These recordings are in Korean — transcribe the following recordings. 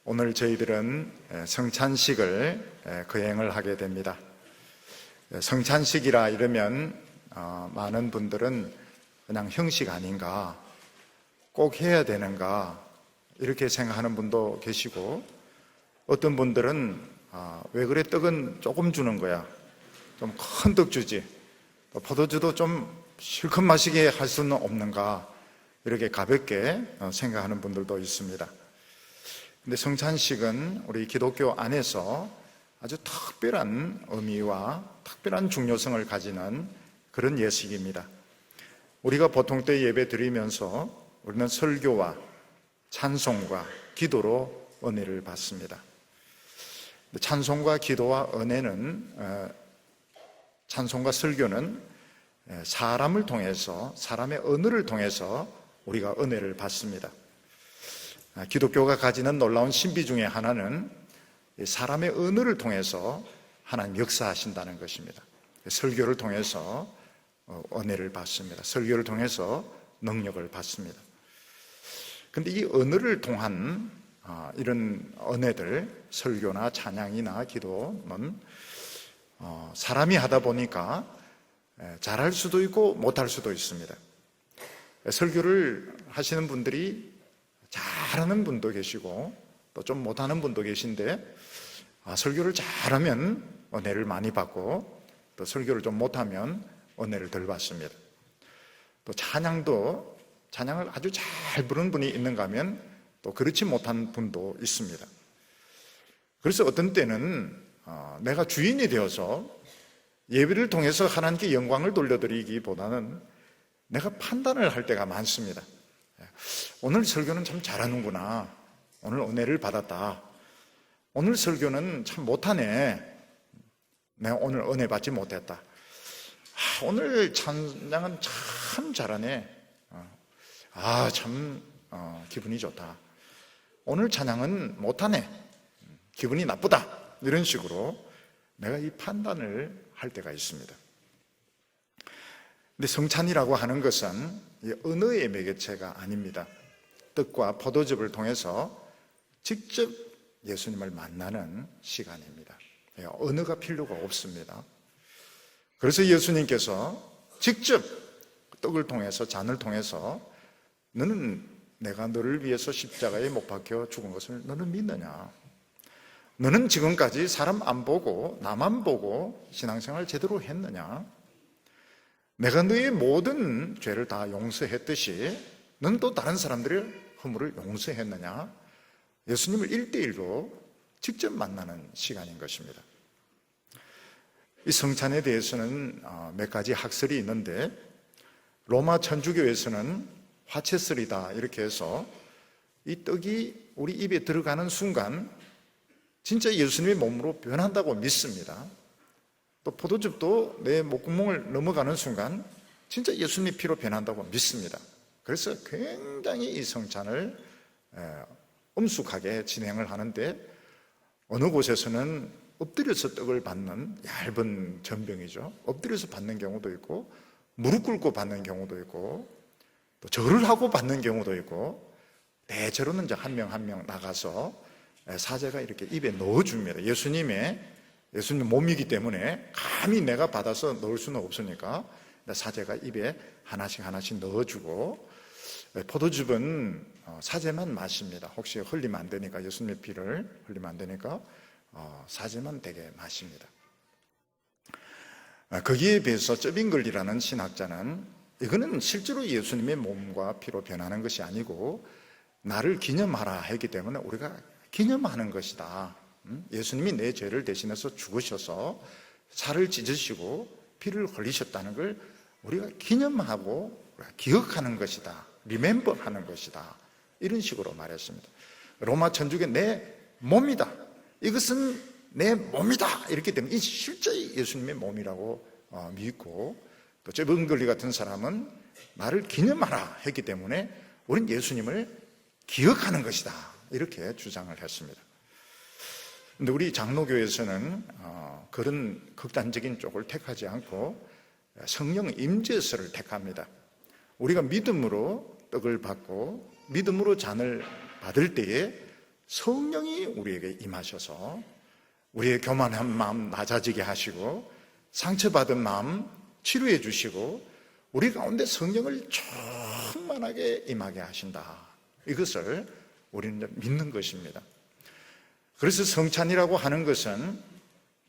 오늘 저희들은 성찬식을 거행을 하게 됩니다. 성찬식이라 이러면 많은 분들은 그냥 형식 아닌가, 꼭 해야 되는가 이렇게 생각하는 분도 계시고, 어떤 분들은 왜 그래, 떡은 조금 주는 거야, 좀 큰 떡 주지, 포도주도 좀 실컷 마시게 할 수는 없는가, 이렇게 가볍게 생각하는 분들도 있습니다. 근데 성찬식은 우리 기독교 안에서 아주 특별한 의미와 특별한 중요성을 가지는 그런 예식입니다. 우리가 보통 때 예배 드리면서 우리는 설교와 찬송과 기도로 은혜를 받습니다. 찬송과 기도와 은혜는, 찬송과 설교는 사람을 통해서, 사람의 언어를 통해서 우리가 은혜를 받습니다. 기독교가 가지는 놀라운 신비 중에 하나는 사람의 언어를 통해서 하나님 역사하신다는 것입니다. 설교를 통해서 은혜를 받습니다. 설교를 통해서 능력을 받습니다. 그런데 이 언어를 통한 이런 은혜들, 설교나 찬양이나 기도는 사람이 하다 보니까 잘할 수도 있고 못할 수도 있습니다. 설교를 하시는 분들이 잘하는 분도 계시고 또 좀 못하는 분도 계신데, 설교를 잘하면 은혜를 많이 받고, 또 설교를 좀 못하면 은혜를 덜 받습니다. 또 찬양을 아주 잘 부르는 분이 있는가 하면 또 그렇지 못한 분도 있습니다. 그래서 어떤 때는 내가 주인이 되어서 예배를 통해서 하나님께 영광을 돌려드리기보다는 내가 판단을 할 때가 많습니다. 오늘 설교는 참 잘하는구나, 오늘 은혜를 받았다, 오늘 설교는 참 못하네, 내가 오늘 은혜 받지 못했다, 오늘 찬양은 참 잘하네, 참 기분이 좋다, 오늘 찬양은 못하네, 기분이 나쁘다, 이런 식으로 내가 이 판단을 할 때가 있습니다. 근데 성찬이라고 하는 것은 언어의 매개체가 아닙니다. 떡과 포도즙을 통해서 직접 예수님을 만나는 시간입니다. 언어가 필요가 없습니다. 그래서 예수님께서 직접 떡을 통해서, 잔을 통해서 너는 내가 너를 위해서 십자가에 못 박혀 죽은 것을 너는 믿느냐? 너는 지금까지 사람 안 보고 나만 보고 신앙생활 제대로 했느냐? 내가 너의 모든 죄를 다 용서했듯이 너는 또 다른 사람들의 허물을 용서했느냐? 예수님을 1대1로 직접 만나는 시간인 것입니다. 이 성찬에 대해서는 몇 가지 학설이 있는데, 로마 천주교에서는 화채설이다 이렇게 해서 이 떡이 우리 입에 들어가는 순간 진짜 예수님의 몸으로 변한다고 믿습니다. 또 포도즙도 내 목구멍을 넘어가는 순간 진짜 예수님의 피로 변한다고 믿습니다. 그래서 굉장히 이 성찬을 엄숙하게 진행을 하는데, 어느 곳에서는 엎드려서 떡을 받는 얇은 전병이죠, 엎드려서 받는 경우도 있고, 무릎 꿇고 받는 경우도 있고, 또 절을 하고 받는 경우도 있고, 대체로는 이제 한 명 한 명 나가서 사제가 이렇게 입에 넣어줍니다. 예수님 몸이기 때문에 감히 내가 받아서 넣을 수는 없으니까 사제가 입에 하나씩 넣어주고, 포도즙은 사제만 마십니다. 혹시 흘리면 안 되니까, 예수님의 피를 흘리면 안 되니까 사제만 되게 마십니다. 거기에 비해서 쩌빙글이라는 신학자는 이거는 실제로 예수님의 몸과 피로 변하는 것이 아니고 나를 기념하라 했기 때문에 우리가 기념하는 것이다. 예수님이 내 죄를 대신해서 죽으셔서 살을 찢으시고 피를 흘리셨다는 걸 우리가 기념하고 기억하는 것이다, 리멤버 하는 것이다, 이런 식으로 말했습니다. 로마 천주교 내 몸이다, 이것은 내 몸이다, 이렇기 때문에 이 실제 예수님의 몸이라고 믿고, 또 쩌빙글리 같은 사람은 나를 기념하라 했기 때문에 우린 예수님을 기억하는 것이다, 이렇게 주장을 했습니다. 근데 우리 장로교에서는 그런 극단적인 쪽을 택하지 않고 성령 임재설을 택합니다. 우리가 믿음으로 떡을 받고 믿음으로 잔을 받을 때에 성령이 우리에게 임하셔서 우리의 교만한 마음 낮아지게 하시고 상처받은 마음 치료해 주시고 우리 가운데 성령을 충만하게 임하게 하신다. 이것을 우리는 믿는 것입니다. 그래서 성찬이라고 하는 것은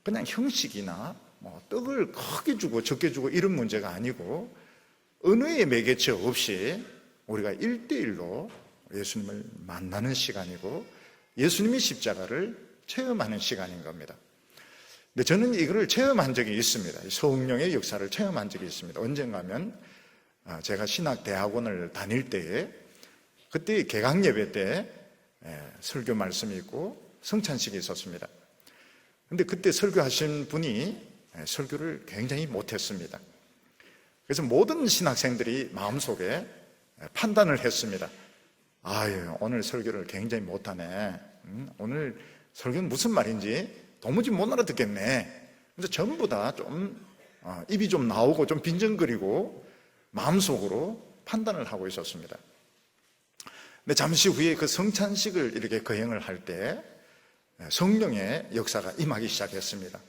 그냥 형식이나 떡을 크게 주고 적게 주고 이런 문제가 아니고 은혜의 매개체 없이 우리가 1대1로 예수님을 만나는 시간이고 예수님의 십자가를 체험하는 시간인 겁니다. 근데 저는 이거를 체험한 적이 있습니다. 성령의 역사를 체험한 적이 있습니다. 언젠가면 제가 신학대학원을 다닐 때에 그때 개강 예배 때 설교 말씀이 있고 성찬식이 있었습니다. 근데 그때 설교하신 분이 설교를 굉장히 못했습니다. 그래서 모든 신학생들이 마음속에 판단을 했습니다. 아유, 오늘 설교를 굉장히 못하네. 오늘 설교는 무슨 말인지 도무지 못 알아듣겠네. 그래서 전부 다 좀 입이 좀 나오고 좀 빈정거리고 마음속으로 판단을 하고 있었습니다. 근데 잠시 후에 그 성찬식을 이렇게 거행을 할 때 성령의 역사가 임하기 시작했습니다.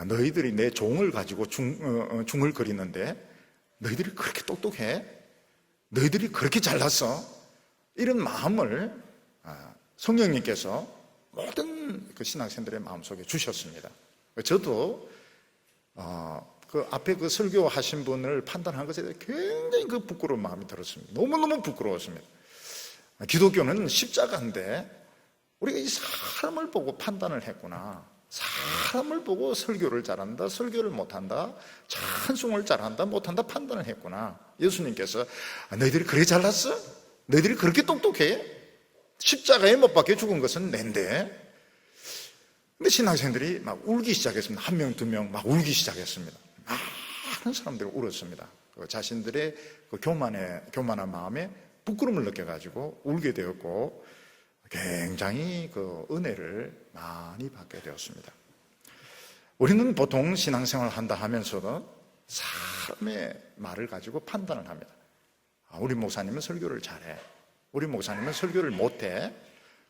너희들이 내 종을 가지고 중을 그리는데 너희들이 그렇게 똑똑해? 너희들이 그렇게 잘났어? 이런 마음을 성령님께서 모든 그 신학생들의 마음속에 주셨습니다. 저도 그 앞에 그 설교하신 분을 판단한 것에 대해 굉장히 그 부끄러운 마음이 들었습니다. 너무너무 부끄러웠습니다. 기독교는 십자가인데 우리가 이 사람을 보고 판단을 했구나. 사람을 보고 설교를 잘한다, 설교를 못한다, 찬송을 잘한다, 못한다 판단을 했구나. 예수님께서 너희들이 그렇게 잘났어? 너희들이 그렇게 똑똑해? 십자가에 못 박혀 죽은 것은 낸데. 근데 신학생들이 막 울기 시작했습니다. 한 명, 두 명 막 울기 시작했습니다. 많은 사람들이 울었습니다. 자신들의 그 교만한 마음에 부끄러움을 느껴가지고 울게 되었고 굉장히 그 은혜를 많이 받게 되었습니다. 우리는 보통 신앙생활을 한다 하면서도 사람의 말을 가지고 판단을 합니다. 우리 목사님은 설교를 잘해. 우리 목사님은 설교를 못해.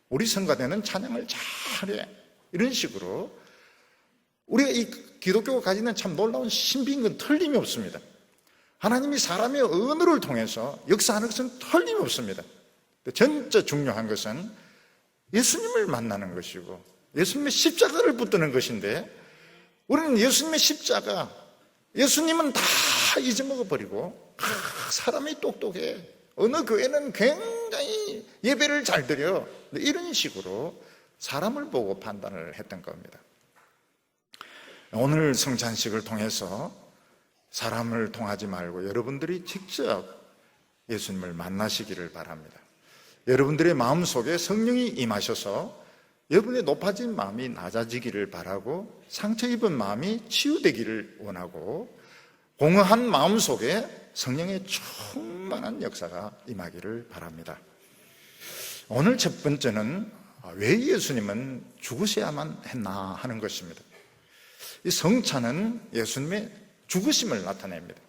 우리 성가대는 찬양을 잘해. 이런 식으로 우리가 이 기독교가 가지는 참 놀라운 신비인 건 틀림이 없습니다. 하나님이 사람의 언어를 통해서 역사하는 것은 틀림이 없습니다. 진짜 중요한 것은 예수님을 만나는 것이고 예수님의 십자가를 붙드는 것인데 우리는 예수님의 십자가, 예수님은 다 잊어먹어버리고 사람이 똑똑해. 어느 교회는 굉장히 예배를 잘 드려. 이런 식으로 사람을 보고 판단을 했던 겁니다. 오늘 성찬식을 통해서 사람을 통하지 말고 여러분들이 직접 예수님을 만나시기를 바랍니다. 여러분들의 마음속에 성령이 임하셔서 여러분의 높아진 마음이 낮아지기를 바라고 상처 입은 마음이 치유되기를 원하고 공허한 마음속에 성령의 충만한 역사가 임하기를 바랍니다. 오늘 첫 번째는 왜 예수님은 죽으셔야만 했나 하는 것입니다. 이 성찬은 예수님의 죽으심을 나타냅니다.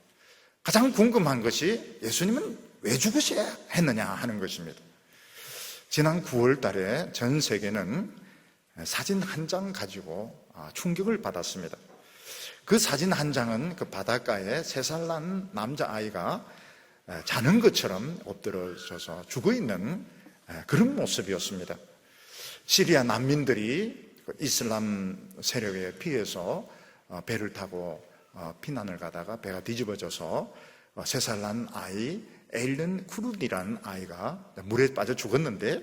가장 궁금한 것이 예수님은 왜 죽으셔야 했느냐 하는 것입니다. 지난 9월 달에 전 세계는 사진 한 장 가지고 충격을 받았습니다. 그 사진 한 장은 그 바닷가에 3살 난 남자아이가 자는 것처럼 엎드러져서 죽어있는 그런 모습이었습니다. 시리아 난민들이 이슬람 세력에 피해서 배를 타고 피난을 가다가 배가 뒤집어져서 3살 난 아이 에일렌 쿠르디라는 아이가 물에 빠져 죽었는데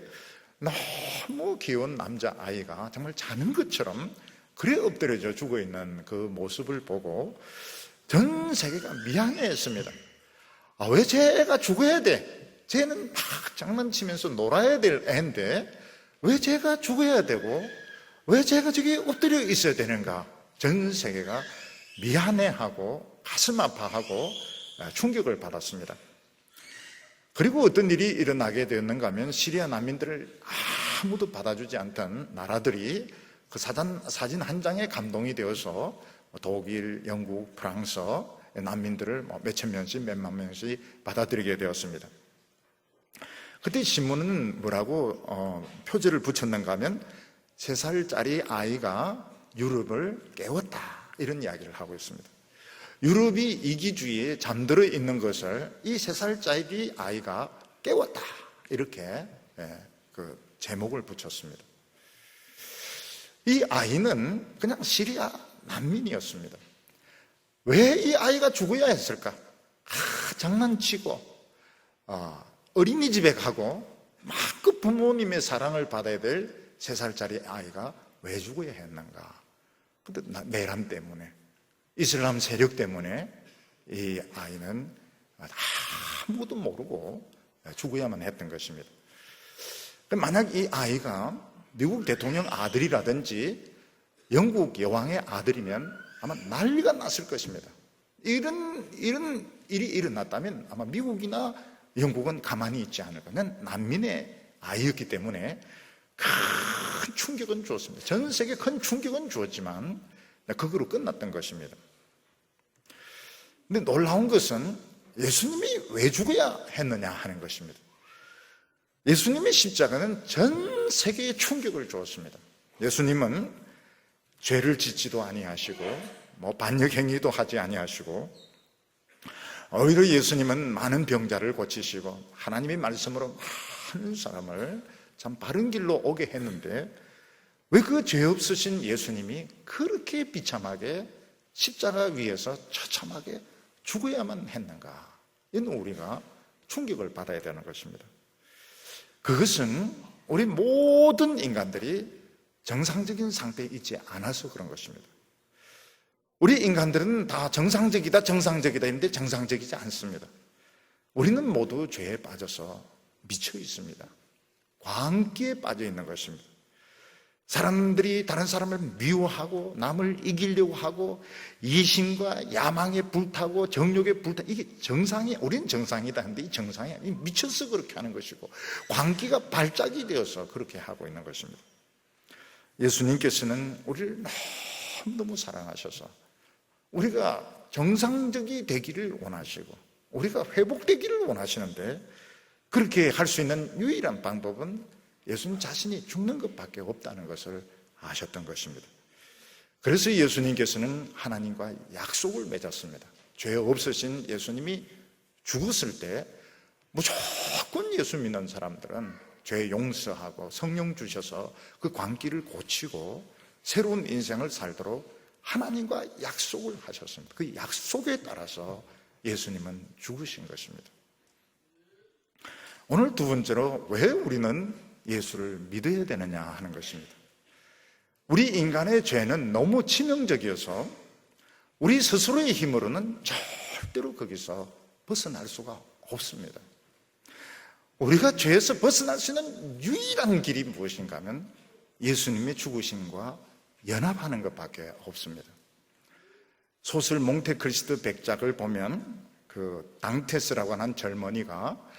너무 귀여운 남자아이가 정말 자는 것처럼 그래 엎드려져 죽어있는 그 모습을 보고 전 세계가 미안해했습니다. 왜 쟤가 죽어야 돼? 쟤는 막 장난치면서 놀아야 될 애인데 왜 쟤가 죽어야 되고 왜 쟤가 저기 엎드려 있어야 되는가? 전 세계가 미안해하고 가슴 아파하고 충격을 받았습니다. 그리고 어떤 일이 일어나게 되었는가 하면 시리아 난민들을 아무도 받아주지 않던 나라들이 그 사진 한 장에 감동이 되어서 독일, 영국, 프랑스 난민들을 몇천 명씩 몇만 명씩 받아들이게 되었습니다. 그때 신문은 뭐라고 표지를 붙였는가 하면 3살짜리 아이가 유럽을 깨웠다, 이런 이야기를 하고 있습니다. 유럽이 이기주의에 잠들어 있는 것을 이 3살짜리 아이가 깨웠다, 이렇게 그 제목을 붙였습니다. 이 아이는 그냥 시리아 난민이었습니다. 왜 이 아이가 죽어야 했을까? 장난치고 어린이집에 가고 막 그 부모님의 사랑을 받아야 될 3살짜리 아이가 왜 죽어야 했는가? 근데 내란 때문에, 이슬람 세력 때문에 이 아이는 아무것도 모르고 죽어야만 했던 것입니다. 만약 이 아이가 미국 대통령 아들이라든지 영국 여왕의 아들이면 아마 난리가 났을 것입니다. 이런 일이 일어났다면 아마 미국이나 영국은 가만히 있지 않을 거는 난민의 아이였기 때문에 큰 충격은 주었습니다. 전 세계에 큰 충격은 주었지만 그거로 끝났던 것입니다. 근데 놀라운 것은 예수님이 왜 죽어야 했느냐 하는 것입니다. 예수님의 십자가는 전 세계에 충격을 주었습니다. 예수님은 죄를 짓지도 아니하시고 반역행위도 하지 아니하시고, 오히려 예수님은 많은 병자를 고치시고 하나님의 말씀으로 많은 사람을 참 바른 길로 오게 했는데, 왜 그 죄 없으신 예수님이 그렇게 비참하게 십자가 위에서 처참하게 죽어야만 했는가? 이는 우리가 충격을 받아야 되는 것입니다. 그것은 우리 모든 인간들이 정상적인 상태에 있지 않아서 그런 것입니다. 우리 인간들은 다 정상적이다 했는데 정상적이지 않습니다. 우리는 모두 죄에 빠져서 미쳐 있습니다. 광기에 빠져 있는 것입니다. 사람들이 다른 사람을 미워하고 남을 이기려고 하고 이심과 야망에 불타고 정욕에 불타고, 이게 정상이, 우리는 정상이다 하는데 이 정상이 아니고 미쳐서 그렇게 하는 것이고 광기가 발작이 되어서 그렇게 하고 있는 것입니다. 예수님께서는 우리를 너무 사랑하셔서 우리가 정상적이 되기를 원하시고 우리가 회복되기를 원하시는데, 그렇게 할 수 있는 유일한 방법은 예수님 자신이 죽는 것밖에 없다는 것을 아셨던 것입니다. 그래서 예수님께서는 하나님과 약속을 맺었습니다. 죄 없으신 예수님이 죽었을 때 무조건 예수 믿는 사람들은 죄 용서하고 성령 주셔서 그 광기를 고치고 새로운 인생을 살도록 하나님과 약속을 하셨습니다. 그 약속에 따라서 예수님은 죽으신 것입니다. 오늘 두 번째로 왜 우리는 예수를 믿어야 되느냐 하는 것입니다. 우리 인간의 죄는 너무 치명적이어서 우리 스스로의 힘으로는 절대로 거기서 벗어날 수가 없습니다. 우리가 죄에서 벗어날 수 있는 유일한 길이 무엇인가 하면 예수님의 죽으심과 연합하는 것밖에 없습니다. 소설 몽테크리스트 백작을 보면 그 당테스라고 하는 젊은이가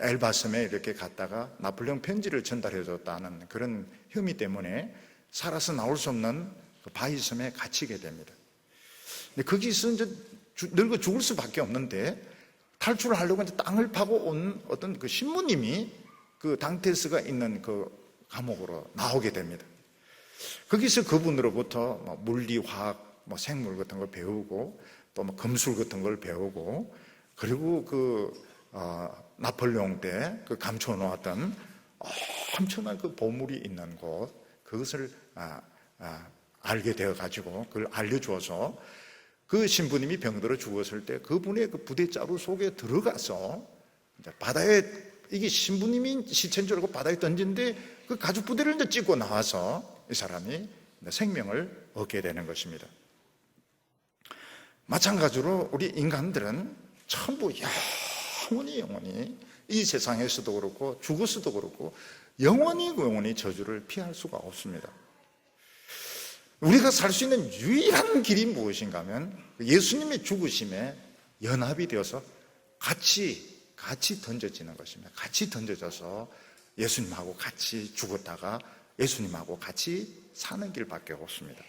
엘바섬에 이렇게 갔다가 나폴레옹 편지를 전달해 줬다는 그런 혐의 때문에 살아서 나올 수 없는 그 바위섬에 갇히게 됩니다. 근데 거기서 이제 늙어 죽을 수밖에 없는데 탈출을 하려고 이제 땅을 파고 온 어떤 그 신부님이 그 당테스가 있는 그 감옥으로 나오게 됩니다. 거기서 그분으로부터 물리화학, 생물 같은 걸 배우고 또 금술 같은 걸 배우고, 그리고 나폴레옹 때 그 감춰 놓았던 엄청난 그 보물이 있는 곳, 그것을 알게 되어 가지고 그걸 알려주어서 그 신부님이 병들어 죽었을 때 그분의 그 부대자루 속에 들어가서 바다에, 이게 신부님이 시체인 줄 알고 바다에 던진데 그 가죽 부대를 이제 찢고 나와서 이 사람이 생명을 얻게 되는 것입니다. 마찬가지로 우리 인간들은 전부 영원히 이 세상에서도 그렇고 죽어서도 그렇고 영원히 저주를 피할 수가 없습니다. 우리가 살 수 있는 유일한 길이 무엇인가 하면 예수님의 죽으심에 연합이 되어서 같이 던져지는 것입니다. 같이 던져져서 예수님하고 같이 죽었다가 예수님하고 같이 사는 길밖에 없습니다.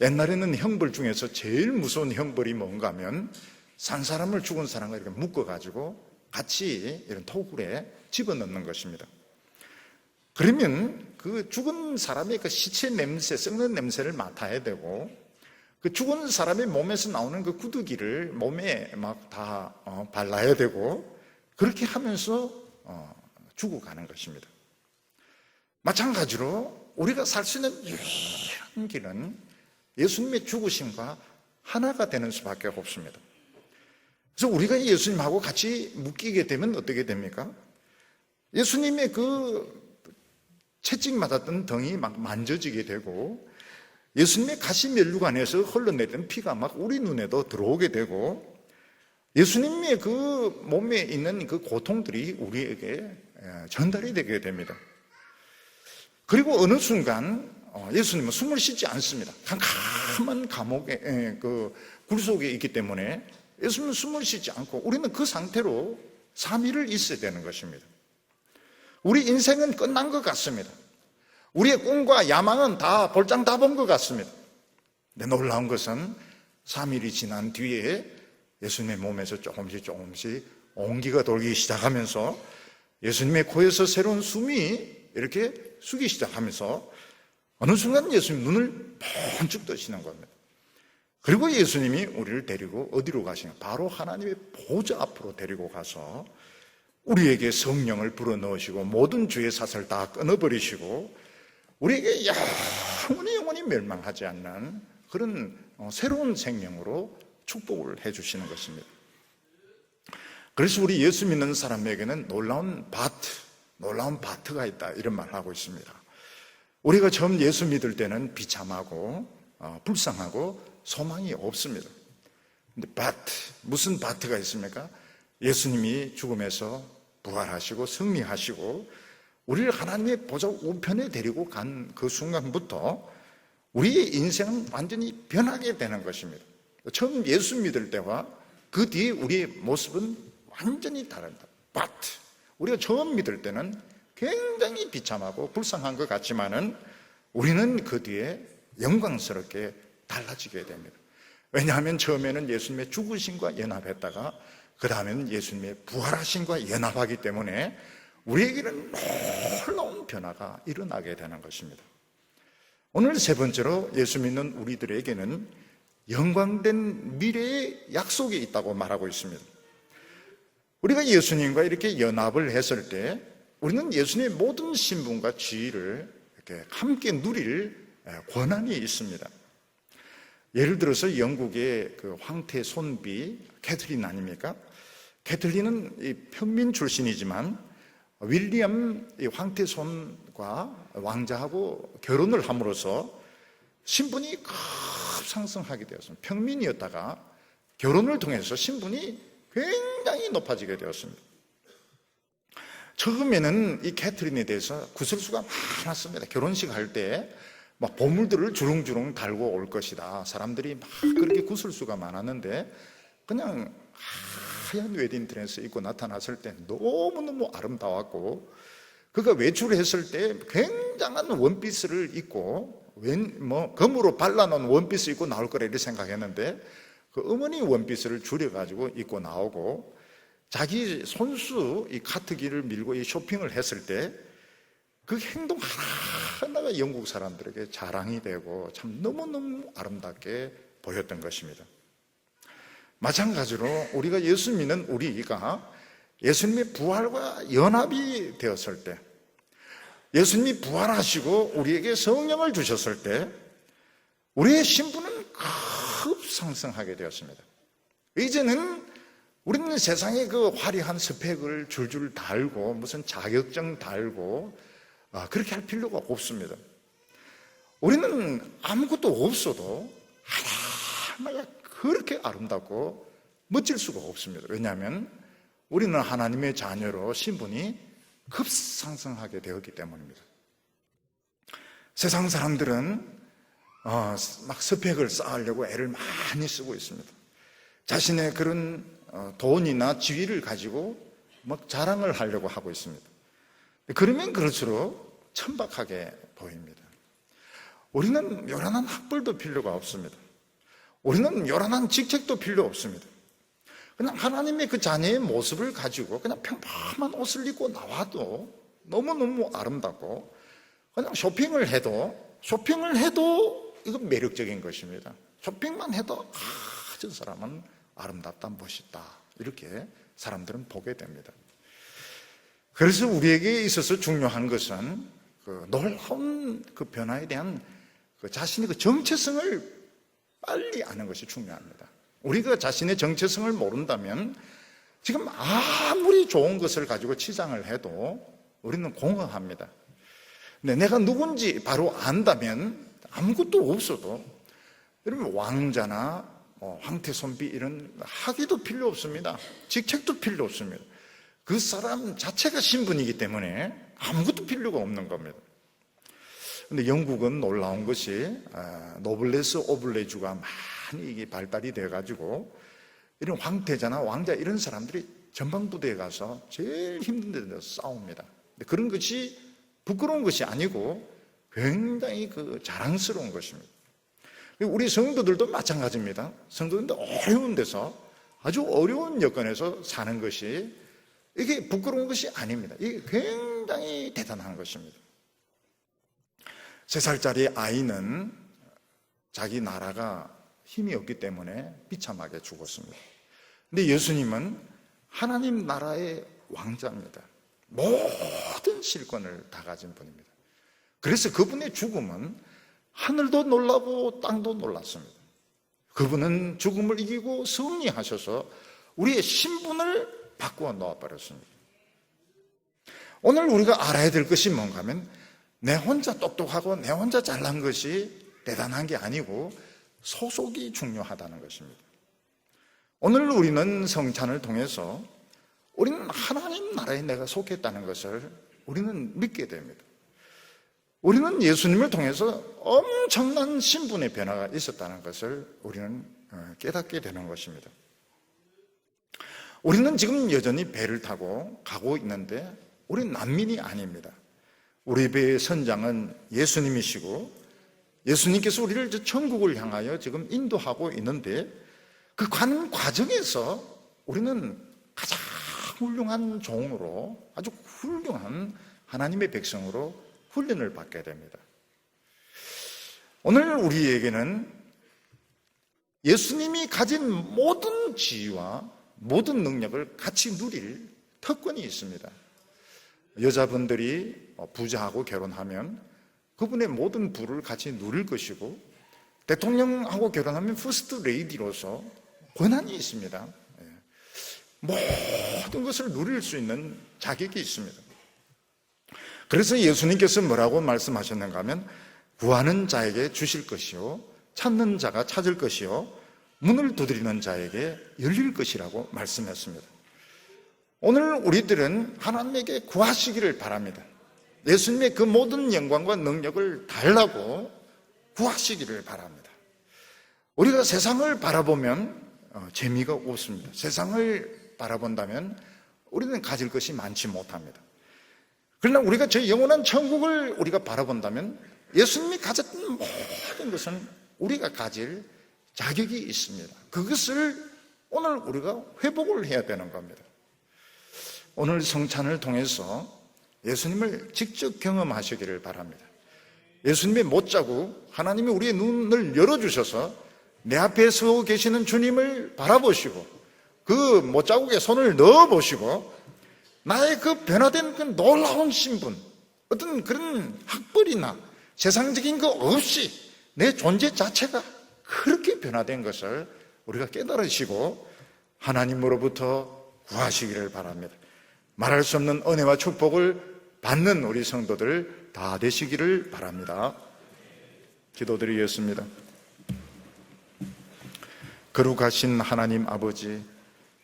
옛날에는 형벌 중에서 제일 무서운 형벌이 뭔가 하면 산 사람을, 죽은 사람을 이렇게 묶어가지고 같이 이런 토굴에 집어넣는 것입니다. 그러면 그 죽은 사람의 그 시체 냄새, 썩는 냄새를 맡아야 되고, 그 죽은 사람의 몸에서 나오는 그 구더기를 몸에 막 다 발라야 되고, 그렇게 하면서 죽어가는 것입니다. 마찬가지로 우리가 살 수 있는 유일한 길은 예수님의 죽으심과 하나가 되는 수밖에 없습니다. 그래서 우리가 예수님하고 같이 묶이게 되면 어떻게 됩니까? 예수님의 그 채찍 맞았던 덩이 막 만져지게 되고, 예수님의 가시면류관에서 흘러내리는 피가 막 우리 눈에도 들어오게 되고, 예수님의 그 몸에 있는 그 고통들이 우리에게 전달이 되게 됩니다. 그리고 어느 순간 예수님은 숨을 쉬지 않습니다. 캄캄한 감옥에, 그 굴 속에 있기 때문에 예수님은 숨을 쉬지 않고, 우리는 그 상태로 3일을 있어야 되는 것입니다. 우리 인생은 끝난 것 같습니다. 우리의 꿈과 야망은 다 볼장 다 본 것 같습니다. 근데 놀라운 것은 3일이 지난 뒤에 예수님의 몸에서 조금씩 온기가 돌기 시작하면서 예수님의 코에서 새로운 숨이 이렇게 쉬기 시작하면서 어느 순간 예수님 눈을 번쩍 뜨시는 겁니다. 그리고 예수님이 우리를 데리고 어디로 가시냐? 바로 하나님의 보좌 앞으로 데리고 가서 우리에게 성령을 불어넣으시고 모든 죄의 삿을 다 끊어버리시고 우리에게 영원히 멸망하지 않는 그런 새로운 생명으로 축복을 해주시는 것입니다. 그래서 우리 예수 믿는 사람에게는 놀라운 바트가 있다, 이런 말을 하고 있습니다. 우리가 처음 예수 믿을 때는 비참하고 불쌍하고 소망이 없습니다. 근데 무슨 바트가 있습니까? 예수님이 죽음에서 부활하시고 승리하시고 우리를 하나님의 보좌 우편에 데리고 간 그 순간부터 우리의 인생은 완전히 변하게 되는 것입니다. 처음 예수 믿을 때와 그 뒤에 우리의 모습은 완전히 다릅니다. 우리가 처음 믿을 때는 굉장히 비참하고 불쌍한 것 같지만은 우리는 그 뒤에 영광스럽게 달라지게 됩니다. 왜냐하면 처음에는 예수님의 죽으심과 연합했다가 그 다음에는 예수님의 부활하심과 연합하기 때문에 우리에게는 놀라운 변화가 일어나게 되는 것입니다. 오늘 세 번째로 예수 믿는 우리들에게는 영광된 미래의 약속이 있다고 말하고 있습니다. 우리가 예수님과 이렇게 연합을 했을 때 우리는 예수님의 모든 신분과 지위를 이렇게 함께 누릴 권한이 있습니다. 예를 들어서 영국의 그 황태 손비 캐틀린 아닙니까? 캐틀린은 이 평민 출신이지만 윌리엄 황태손과 왕자하고 결혼을 함으로써 신분이 급상승하게 되었습니다. 평민이었다가 결혼을 통해서 신분이 굉장히 높아지게 되었습니다. 처음에는 이 캐트린에 대해서 구설수가 많았습니다. 결혼식 할 때 막 보물들을 주렁주렁 달고 올 것이다. 사람들이 막 그렇게 구설수가 많았는데 그냥 하얀 웨딩드레스 입고 나타났을 때 너무너무 아름다웠고, 그가 외출했을 때 굉장한 원피스를 입고 검으로 발라놓은 원피스 입고 나올 거라 이렇게 생각했는데 그 어머니 원피스를 줄여가지고 입고 나오고, 자기 손수 이 카트기를 밀고 이 쇼핑을 했을 때 그 행동 하나하나가 영국 사람들에게 자랑이 되고 참 너무너무 아름답게 보였던 것입니다. 마찬가지로 우리가 예수 믿는 우리가 예수님의 부활과 연합이 되었을 때, 예수님이 부활하시고 우리에게 성령을 주셨을 때 우리의 신분은 급상승하게 되었습니다. 이제는 우리는 세상에 그 화려한 스펙을 줄줄 달고 무슨 자격증 달고 그렇게 할 필요가 없습니다. 우리는 아무것도 없어도 하나하나가 그렇게 아름답고 멋질 수가 없습니다. 왜냐하면 우리는 하나님의 자녀로 신분이 급상승하게 되었기 때문입니다. 세상 사람들은 막 스펙을 쌓으려고 애를 많이 쓰고 있습니다. 자신의 그런 돈이나 지위를 가지고 막 자랑을 하려고 하고 있습니다. 그러면 그럴수록 천박하게 보입니다. 우리는 요란한 학벌도 필요가 없습니다. 우리는 요란한 직책도 필요 없습니다. 그냥 하나님의 그 자녀의 모습을 가지고 그냥 평범한 옷을 입고 나와도 너무너무 아름답고, 그냥 쇼핑을 해도 이건 매력적인 것입니다. 쇼핑만 해도 저 사람은 아름답다, 멋있다, 이렇게 사람들은 보게 됩니다. 그래서 우리에게 있어서 중요한 것은 그 놀라운 그 변화에 대한 그 자신의 그 정체성을 빨리 아는 것이 중요합니다. 우리가 자신의 정체성을 모른다면 지금 아무리 좋은 것을 가지고 치장을 해도 우리는 공허합니다. 근데 내가 누군지 바로 안다면 아무것도 없어도, 여러분, 왕자나 황태 손비 이런 학위도 필요 없습니다. 직책도 필요 없습니다. 그 사람 자체가 신분이기 때문에 아무것도 필요가 없는 겁니다. 근데 영국은 놀라운 것이 노블레스 오블레주가 많이 이게 발달이 돼가지고 이런 황태자나 왕자 이런 사람들이 전방부대에 가서 제일 힘든 데서 싸웁니다. 근데 그런 것이 부끄러운 것이 아니고 굉장히 그 자랑스러운 것입니다. 우리 성도들도 마찬가지입니다. 성도들도 어려운 데서, 아주 어려운 여건에서 사는 것이 이게 부끄러운 것이 아닙니다. 이게 굉장히 대단한 것입니다. 3살짜리 아이는 자기 나라가 힘이 없기 때문에 비참하게 죽었습니다. 근데 예수님은 하나님 나라의 왕자입니다. 모든 실권을 다 가진 분입니다. 그래서 그분의 죽음은 하늘도 놀라고 땅도 놀랐습니다. 그분은 죽음을 이기고 승리하셔서 우리의 신분을 바꾸어 놓아버렸습니다. 오늘 우리가 알아야 될 것이 뭔가 하면, 내 혼자 똑똑하고 내 혼자 잘난 것이 대단한 게 아니고 소속이 중요하다는 것입니다. 오늘 우리는 성찬을 통해서 우리는 하나님 나라에 내가 속했다는 것을 우리는 믿게 됩니다. 우리는 예수님을 통해서 엄청난 신분의 변화가 있었다는 것을 우리는 깨닫게 되는 것입니다. 우리는 지금 여전히 배를 타고 가고 있는데 우리는 난민이 아닙니다. 우리 배의 선장은 예수님이시고, 예수님께서 우리를 천국을 향하여 지금 인도하고 있는데, 그 가는 과정에서 우리는 가장 훌륭한 종으로, 아주 훌륭한 하나님의 백성으로 훈련을 받게 됩니다. 오늘 우리에게는 예수님이 가진 모든 지위와 모든 능력을 같이 누릴 특권이 있습니다. 여자분들이 부자하고 결혼하면 그분의 모든 부를 같이 누릴 것이고, 대통령하고 결혼하면 퍼스트 레이디로서 권한이 있습니다. 모든 것을 누릴 수 있는 자격이 있습니다. 그래서 예수님께서 뭐라고 말씀하셨는가 하면, 구하는 자에게 주실 것이요, 찾는 자가 찾을 것이요, 문을 두드리는 자에게 열릴 것이라고 말씀했습니다. 오늘 우리들은 하나님에게 구하시기를 바랍니다. 예수님의 그 모든 영광과 능력을 달라고 구하시기를 바랍니다. 우리가 세상을 바라보면 재미가 없습니다. 세상을 바라본다면 우리는 가질 것이 많지 못합니다. 그러나 우리가 저 영원한 천국을 우리가 바라본다면 예수님이 가졌던 모든 것은 우리가 가질 자격이 있습니다. 그것을 오늘 우리가 회복을 해야 되는 겁니다. 오늘 성찬을 통해서 예수님을 직접 경험하시기를 바랍니다. 예수님의 못자국, 하나님이 우리의 눈을 열어주셔서 내 앞에 서 계시는 주님을 바라보시고 그 못자국에 손을 넣어보시고 나의 그 변화된 그 놀라운 신분, 어떤 그런 학벌이나 세상적인 거 없이 내 존재 자체가 그렇게 변화된 것을 우리가 깨달으시고 하나님으로부터 구하시기를 바랍니다. 말할 수 없는 은혜와 축복을 받는 우리 성도들 다 되시기를 바랍니다. 기도드리겠습니다. 거룩하신 하나님 아버지,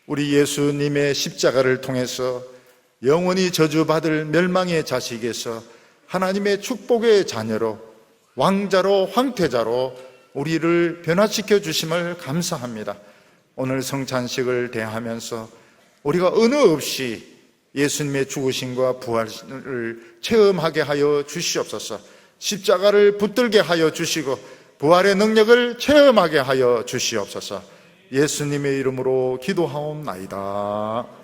우리 예수님의 십자가를 통해서 영원히 저주받을 멸망의 자식에서 하나님의 축복의 자녀로, 왕자로, 황태자로 우리를 변화시켜 주심을 감사합니다. 오늘 성찬식을 대하면서 우리가 어느 없이 예수님의 죽으심과 부활을 체험하게 하여 주시옵소서. 십자가를 붙들게 하여 주시고 부활의 능력을 체험하게 하여 주시옵소서. 예수님의 이름으로 기도하옵나이다.